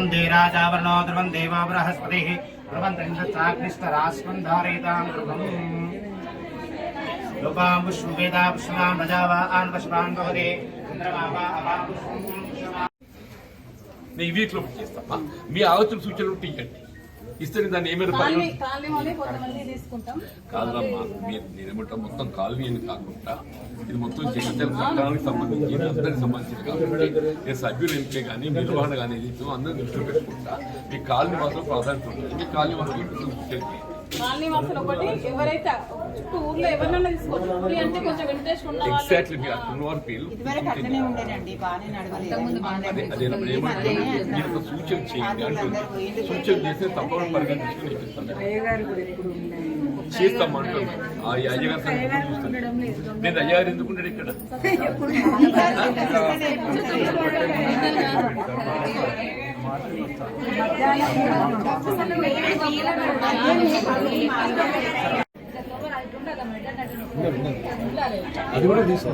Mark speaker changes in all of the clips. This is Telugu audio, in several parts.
Speaker 1: ध्रुवन्ते राजावरणो ध्रुवं देवो बृहस्पतिः ध्रुवन्तं धारयितां ध्रुवम् लोपां पुष्पं वेदा पुष्पां प्रजावान् पुष्पान् भवति चन्द्रमापा अपां पुष्पं
Speaker 2: నేను వీక్లో చేస్తామా మీ ఆలోచన సూచనలు టీకండి ఇస్తే దాన్ని ఏమైనా కాదమ్మా నేనేమంటా మొత్తం కాలనీ అని కాకుండా ఇది మొత్తం జగిత్యాల పట్టణానికి సంబంధించి అందరికి సంబంధించింది కాబట్టి నేను సభ్యులు ఎంపీ కానీ నిర్వహణ కానీ అందరూ దృష్టిలో పెట్టుకుంటా మీ కాలనీ మాత్రం ప్రాధాన్యత ఉంటుంది మీ కాలనీ మాత్రం
Speaker 3: కాలనీ వాసులు ఒకటి ఎవరైతే చుట్టూ ఊర్లో ఎవరినైనా తీసుకోవచ్చు అంటే కొంచెం ఇంట్రెస్ట్ ఉన్న వాళ్ళు
Speaker 2: ఎగ్జాక్ట్లీ మీ అన్నవారి పేరు సూచన చేయండి అంటుంది సూచన చేస్తే తప్పకుండా పరిగణించుకుని ఇప్పిస్తాను చేస్తాం అంటున్నాను ఆ అయ్యగారి సంగతి చూస్తాను నేను అయ్యగారు ఎందుకుంటాడు ఇక్కడ
Speaker 4: అది కూడా తీసుకో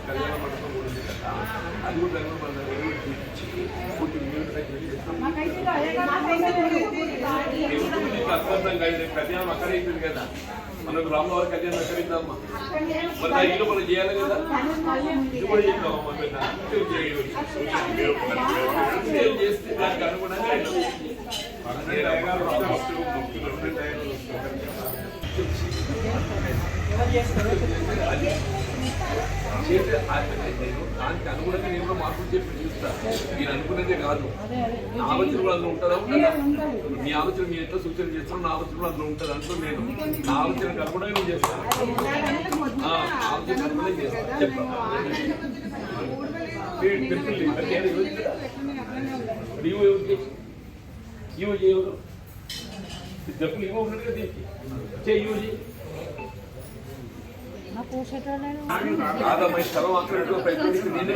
Speaker 2: కళ్యాణ మండపం కూడా ఉంది కదా అది కూడా కళ్యాణం అక్కడ అయిపోయింది కదా మనకు రామవారి కళ్యాణం అక్కడ ఇద్దామా మరి ఇంట్లో మనం చేయాలి కదా ఇది కూడా చేద్దామా చేస్తే దానికి అనుగుణంగా దానికి అనుగుణంగా నేను కూడా మార్పులు చెప్పి చూస్తా నేను అనుకునేదే కాదు నా ఆలోచన కూడా అందులో ఉంటుందా ఉంటుందా మీ ఆలోచన మీరు ఎట్లా సూచన చేస్తారో నా ఆలోచన కూడా అందులో ఉంటుంది అంటూ నేను నా ఆలోచనకు అనుగుణంగా నేను చేస్తాను ఆలోచన అనుగుణంగా చేస్తాను చెప్తాను ఇవో చేయవరు డబ్బులు ఇవ్వ ఉన్నట్టు కదా చేయి కాదమ్మా ఈ స్థలం అక్కడ నేనే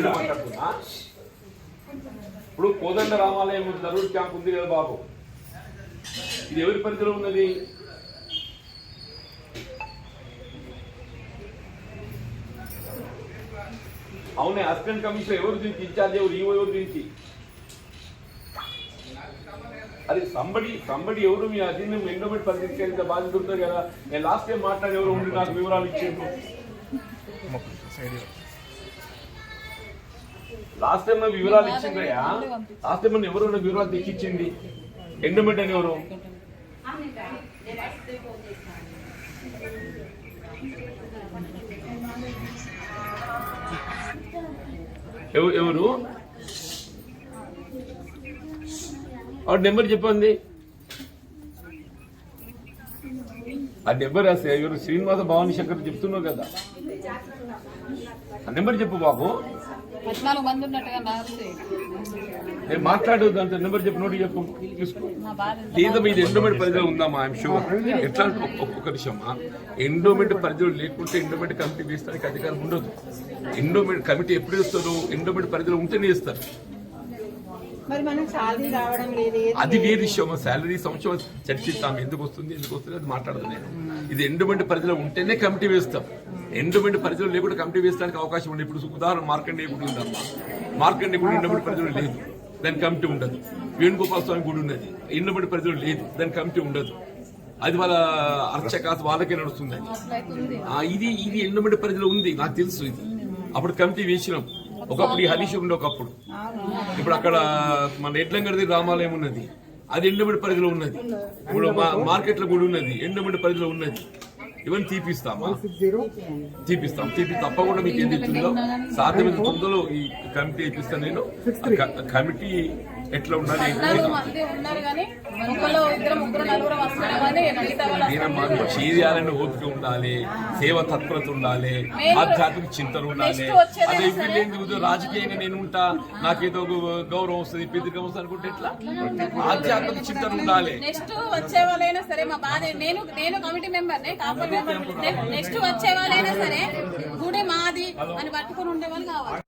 Speaker 2: మాట్లాడుతున్నా ఇప్పుడు కోదండ రామాలయం దరూర్ క్యాంప్ ఉంది కదా బాబు ఇది ఎవరి పరిధిలో ఉన్నది అవునే అసిస్టెంట్ కమిషనర్ ఎవరు దీనికి ఇన్ఛార్జ్ ఎవరు ఈవో ఎవరు దీనికి అది సంబడి ఎవరు మీ అధీనం ఎండోమెంట్ పరిధికి బాధ్యత ఉంటుంది కదా నేను లాస్ట్ టైం మాట్లాడి ఎవరు ఉండి నాకు వివరాలు ఇచ్చేందుకు లాస్ట్ టైం వివరాలు ఇచ్చిందయ్యా లాస్ట్ టైం ఎవరు వివరాలు తెచ్చిచ్చింది ఎండోమెంట్ అని ఎవరు ఎవరు నెంబర్ చెప్పండి ఆ నెంబర్ రాస్తే ఎవరు శ్రీనివాస భవానీ శంకర్ చెప్తున్నావు కదా ఆ నెంబర్ చెప్పు బాబు
Speaker 3: 14 మంది ఉన్నట్టుగా
Speaker 2: నేను మాట్లాడు దాంతో నెంబర్ చెప్పు నోటి చెప్పు తీసుకో లేదా మీది ఎండోమెంట్ పరిధిలో ఉందామా ఐఎమ్ షూర్ ఎట్లా ఒక్కొక్క విషయమా ఎండోమెంట్ పరిధిలో లేకుంటే ఎండోమెంట్ కమిటీ వేస్తానికి అధికారం ఉండదు ఎండోమెంట్ కమిటీ ఎప్పుడు వేస్తారు ఎండోమెంట్ పరిధిలో ఉంటేనే వేస్తారు అది వేరే విషయం శాలరీ సంవత్సరం చర్చిస్తాం ఎందుకు వస్తుంది అది మాట్లాడదు నేను ఇది ఎండోమెంట్ పరిధిలో ఉంటేనే కమిటీ వేస్తాం ఎండోమెంట్ పరిధిలో లేకుండా కమిటీ వేస్తానికి అవకాశం ఉంది ఇప్పుడు ఉదాహరణ మార్కండే గుడి ఉందమ్మా మార్కండే గుడి ఎండోమెంట్ పరిధిలో లేదు దాని కమిటీ ఉండదు వేణుగోపాల స్వామి గుడి ఉన్నది ఎండోమెంట్ పరిధిలో లేదు దాని కమిటీ ఉండదు అది వాళ్ళ అర్చక వాళ్ళకే నడుస్తుంది ఇది ఎండోమెంట్ పరిధిలో ఉంది నాకు తెలుసు ఇది అప్పుడు కమిటీ వేసినాం ఒకప్పుడు ఈ హరీష్ ఉండే ఒకప్పుడు ఇప్పుడు అక్కడ మన ఎడ్లంగడిది రామాలయం ఉన్నది అది ఎండోమెంట్ పరిధిలో ఉన్నది ఇప్పుడు మార్కెట్ లో కూడా ఉన్నది ఎండోమెంట్ పరిధిలో ఉన్నది ఇవన్నీ తీపిస్తామా తీపిస్తాం తప్పకుండా మీకు ఏది ఇస్తుందో సాధ్యమైన తొందరలో ఈ కమిటీ ఇప్పిస్తాను నేను కమిటీ ఎట్లా ఉన్నది
Speaker 3: 14 మంది ఉన్నారు కానీ ఒకళ్ళు ఇద్దరు ముగ్గురు నలుగురు వస్తున్నామని మిగతా వాళ్ళు
Speaker 2: ఈయన చేయాలని ఓపిక ఉండాలి, సేవ తత్పరత ఉండాలి, ఆధ్యాత్మిక చింతన ఉండాలి. అదే వీళ్ళు రాజకీయంగా నేను ఉంటా, నాకేదో గౌరవం వస్తుంది, పెద్దగా వస్తుంది అనుకుంటే ఎట్లా? ఆధ్యాత్మిక చింతన ఉండాలి.
Speaker 3: నెక్స్ట్ వచ్చే వాళ్ళైనా సరే మా బాధ నేను కమిటీ మెంబర్ కాపల్ మెంబర్ నెక్స్ట్ వచ్చే వాళ్ళైనా సరే గుడి మాది అని పట్టుకుని ఉండే వాళ్ళు కావాలి.